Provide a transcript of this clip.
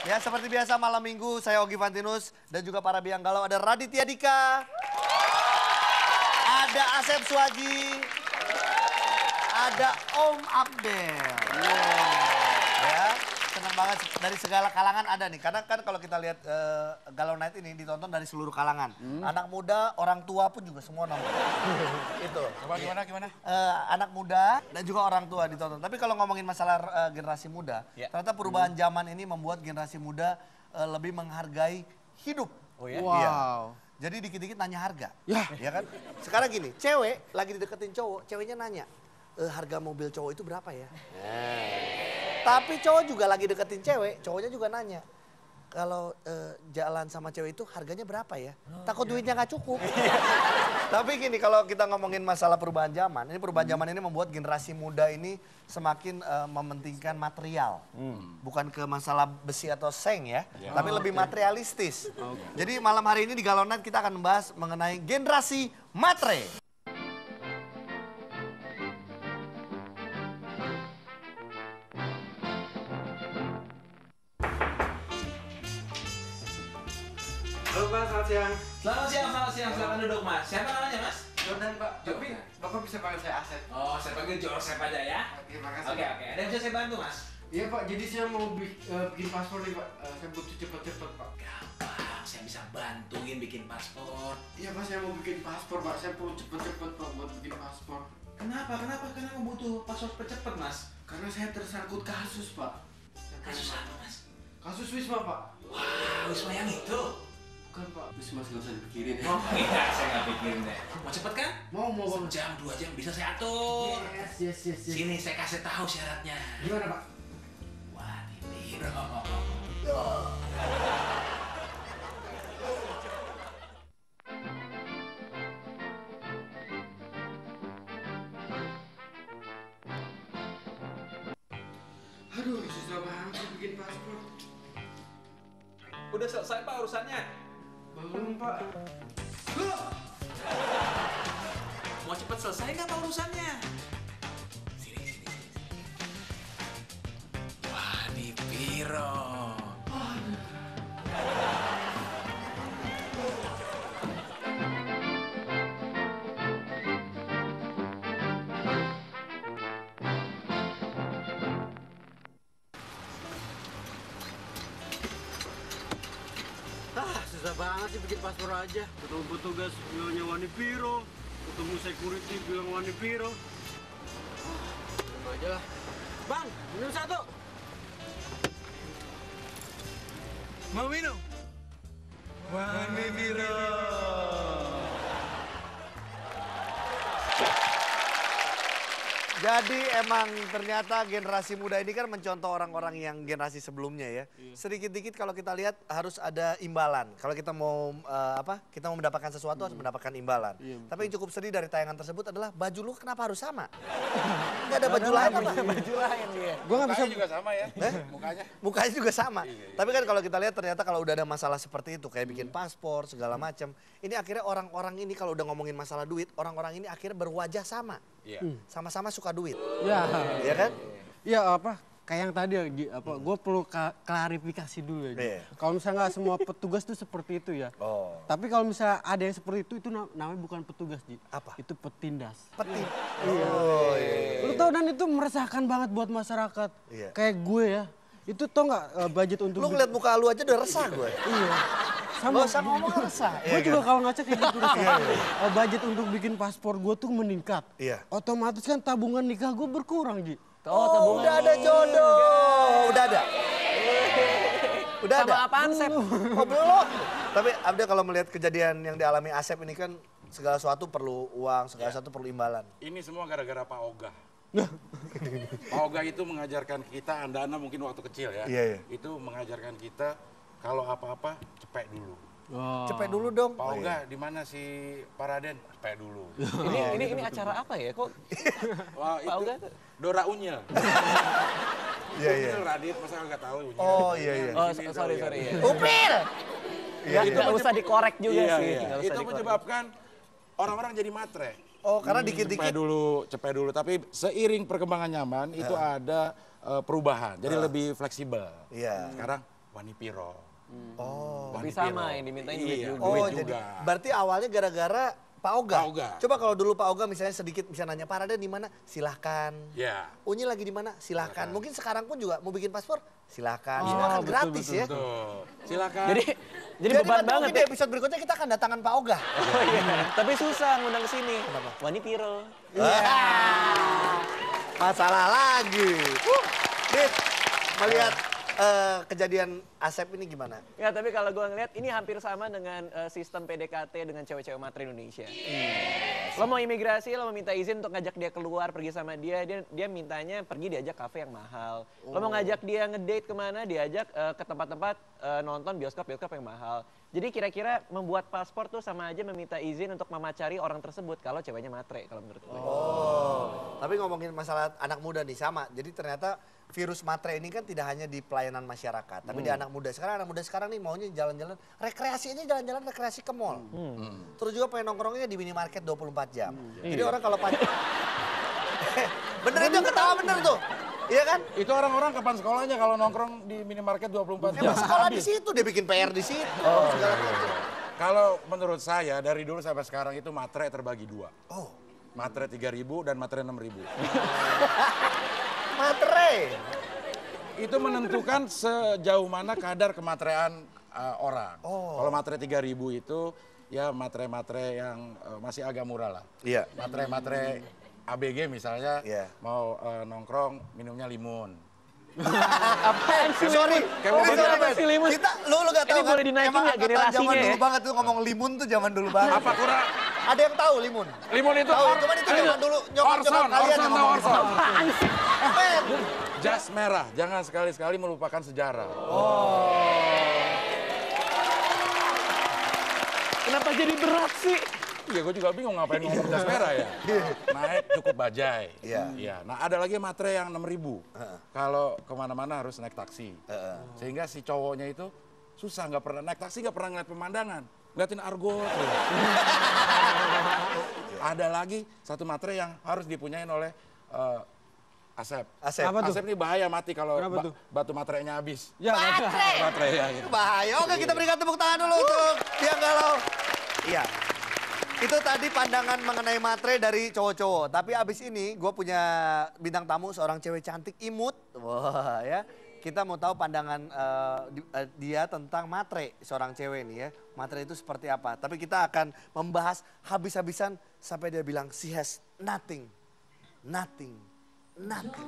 Ya seperti biasa malam minggu saya Ogi Fantinus dan juga para biang galau ada Raditya Dika, ada Asep Suaji, ada Om Abdel. Ya, senang banget dari segala kalangan ada nih. Karena kan kalau kita lihat Galau Night ini ditonton dari seluruh kalangan. Anak muda, orang tua pun juga semua nonton. Itu. Coba gimana? Anak muda dan juga orang tua ditonton. Tapi kalau ngomongin masalah generasi muda, ternyata perubahan zaman ini membuat generasi muda lebih menghargai hidup. Oh ya? Wow. Iya. Jadi dikit-dikit nanya harga. Ya kan? Sekarang gini, cewek lagi dideketin cowok, ceweknya nanya, harga mobil cowok itu berapa ya? Tapi cowok juga lagi deketin cewek, cowoknya juga nanya, kalau jalan sama cewek itu harganya berapa ya? Takut duitnya nggak cukup. Tapi gini, kalau kita ngomongin masalah perubahan zaman, ini perubahan zaman ini membuat generasi muda ini semakin mementingkan material. Bukan ke masalah besi atau seng ya, tapi lebih materialistis. Jadi malam hari ini di Galau Night kita akan membahas mengenai generasi matre. Halo Pak, selamat siang. Selamat siang, silakan duduk Mas. Siapa namanya Mas? Jordan Pak, tapi Bapak bisa panggil saya Asep. Oh, saya panggil Joseph aja ya. Oke, makasih. Oke, ada yang bisa saya bantu Mas? Iya Pak, jadi saya mau bikin paspor nih Pak. Saya butuh cepet-cepet Pak. Gampang, saya bisa bantuin bikin paspor. Iya Pak, saya mau bikin paspor Pak. Saya perlu cepet-cepet Pak buat bikin paspor. Kenapa butuh paspor cepet Mas? Karena saya tersangkut kasus Pak. Kasus apa Mas? Kasus Wisma Pak. Wah, Wisma yang itu? Bukan Pak, Wisma nggak usah dipikirin ya. Oh iya, saya nggak pikirin deh. Mau cepet kan? Mau Bang. Sejam, 2 jam bisa saya atur. Yes. Sini saya kasih tahu syaratnya. Gimana Pak? Wah, ini bro. Aduh, susah banget sih bikin paspor. Udah selesai Pak urusannya? Belum Pak. Mau cepet selesai nggak Pak urusannya? Sini. Wah, di Piro. Susah banget sih bikin paspor aja. Ketemu petugas bilangnya Wani Piro, ketemu security bilang Wani Piro. Minum aja lah. Bang, minum satu. Mau minum? Wani Piro. Jadi emang ternyata generasi muda ini kan mencontoh orang-orang yang generasi sebelumnya ya. Sedikit-dikit kalau kita lihat harus ada imbalan. Kalau kita mau kita mau mendapatkan sesuatu harus mendapatkan imbalan. Tapi yang cukup sedih dari tayangan tersebut adalah baju lu kenapa harus sama? Nggak ada baju lain apa? Baju lain dia. Gua nggak bisa. juga sama ya, mukanya. Mukanya juga sama. Tapi kan kalau kita lihat ternyata kalau udah ada masalah seperti itu kayak bikin paspor segala macam, ini akhirnya orang-orang ini kalau udah ngomongin masalah duit, orang-orang ini akhirnya berwajah sama. Sama-sama suka duit. Ya. Iya kan? Iya apa? Kayak yang tadi gue perlu klarifikasi dulu ya. Iya. Kalau misalnya nggak semua petugas tuh seperti itu ya. Oh. Tapi kalau misalnya ada yang seperti itu namanya bukan petugas Ji. Apa? Itu petindas. Peti. Oh, iya. Lu tau dan itu meresahkan banget buat masyarakat. Iya. Kayak gue ya. Itu tau nggak budget untuk Lu ngeliat muka lu aja udah resah gue. Iya. Gak usah ngomong resah. Gue juga kalau ngaca kayak gitu. Budget untuk bikin paspor gue tuh meningkat. Iya. Otomatis kan tabungan nikah gue berkurang Ji. Oh, udah ada jodoh. Udah ada. Udah ada. Sama apaan Sep? Oh belum. Tapi Abda kalau melihat kejadian yang dialami Asep ini kan segala sesuatu perlu uang, segala sesuatu perlu imbalan. Ini semua gara-gara Pak Oga. Pak Oga itu mengajarkan kita, Anda mungkin waktu kecil ya. Iya. Itu mengajarkan kita kalau apa-apa cepet dulu. Cepet dulu dong. Pak Oga, di mana si Pak Raden? Cepet dulu. Ini acara apa ya? Kok Wah, Pak Oga itu Dora Unyil. Iya. Itu Radit, masa nggak tahu Unyil. Oh iya. Oh, sorry. Ya. Upil. Iya. Nggak usah dikorek juga Iya, sih. iya. Nggak usah Itu dikorek. menyebabkan orang-orang jadi matre. Oh karena dikit-dikit. Cepet dulu. Tapi seiring perkembangan zaman itu ada perubahan. Jadi lebih fleksibel. Iya. Sekarang Wanipiro. Oh. Tapi sama yang dimintain duit juga. Oh, duit jadi juga. berarti awalnya gara-gara Pak Oga. Pak Oga. Coba kalau dulu Pak Oga misalnya sedikit bisa nanya, Pak Raden di mana? Silahkan. Ya. Unyi lagi di mana? Silahkan. Mungkin sekarang pun juga mau bikin paspor? Silahkan. Oh, Semua kan betul, gratis betul, ya. Tuh, silakan. Jadi beban nanti banget mungkin di episode berikutnya kita akan datangkan Pak Oga. Oh iya. Tapi susah ngundang ke sini. Kenapa? Wanipiro. Masalah lagi. Dit, melihat kejadian Asep ini gimana? Ya tapi kalau gue ngeliat ini hampir sama dengan sistem PDKT dengan cewek-cewek matre Indonesia. Lo mau imigrasi, lo mau minta izin untuk ngajak dia keluar pergi sama dia mintanya pergi diajak kafe yang mahal. Lo mau ngajak dia ngedate kemana, diajak ke tempat-tempat nonton bioskop yang mahal. Jadi kira-kira membuat paspor tuh sama aja meminta izin untuk memacari orang tersebut kalau ceweknya matre kalau menurut gue. Tapi ngomongin masalah anak muda nih sama. Jadi ternyata virus matre ini kan tidak hanya di pelayanan masyarakat, tapi di anak muda. Sekarang anak muda sekarang nih maunya jalan-jalan, rekreasinya jalan-jalan rekreasi ke mall. Terus juga pengen nongkrongnya di minimarket 24 jam. Jadi orang kalau bener itu ketawa bener tuh. Iya kan? Itu orang-orang kapan sekolahnya kalau nongkrong di minimarket 24 jam? Emang sekolah di situ, dia bikin PR di situ. Segala macam. Kalau menurut saya dari dulu sampai sekarang itu matre terbagi dua. Oh, Matre 3.000 dan matre 6.000. matre. Itu menentukan sejauh mana kadar kematrean orang. Kalau matre 3.000 itu ya matre-matre yang masih agak murah lah. Iya. Matre-matre ABG misalnya Iya. mau nongkrong minumnya limun. Apaan sih? Sorry, Apa sih limun? Kita lu gak tahu Ini boleh dinaikin emang nggak angkatan generasinya zaman dulu ya? banget tuh ngomong limun tuh zaman dulu banget. Apa kurang? Ada yang tahu limun? Limun itu Tahu, cuman itu zaman dulu nyokap-nyokap Orson, kalian Orson yang tahu ngomong. Orson. Apaan sih? Men, Jas merah, jangan sekali-sekali melupakan sejarah. Kenapa jadi berat sih? Iya, gue juga bingung ngapain ngomong jas merah ya. Naik cukup bajai. Iya. Nah, ada lagi matre yang 6.000. Kalau kemana-mana harus naik taksi. Sehingga si cowoknya itu susah, nggak pernah naik taksi, nggak pernah ngeliat pemandangan. Ngeliatin argo terus. Ada lagi satu matre yang harus dipunyain oleh Asep. Asep. Asep ini bahaya mati kalau Kenapa tuh? batu matrenya habis. Ya, Matre ya gitu. Bahaya. Oke, kita berikan tepuk tangan dulu untuk Tiang Galau. Iya. Itu tadi pandangan mengenai matre dari cowok-cowok. Tapi abis ini gue punya bintang tamu seorang cewek cantik imut. Wah ya. Kita mau tahu pandangan dia tentang matre, seorang cewek nih ya. Matre itu seperti apa. Tapi kita akan membahas habis-habisan sampai dia bilang she has nothing. Nothing. Nothing.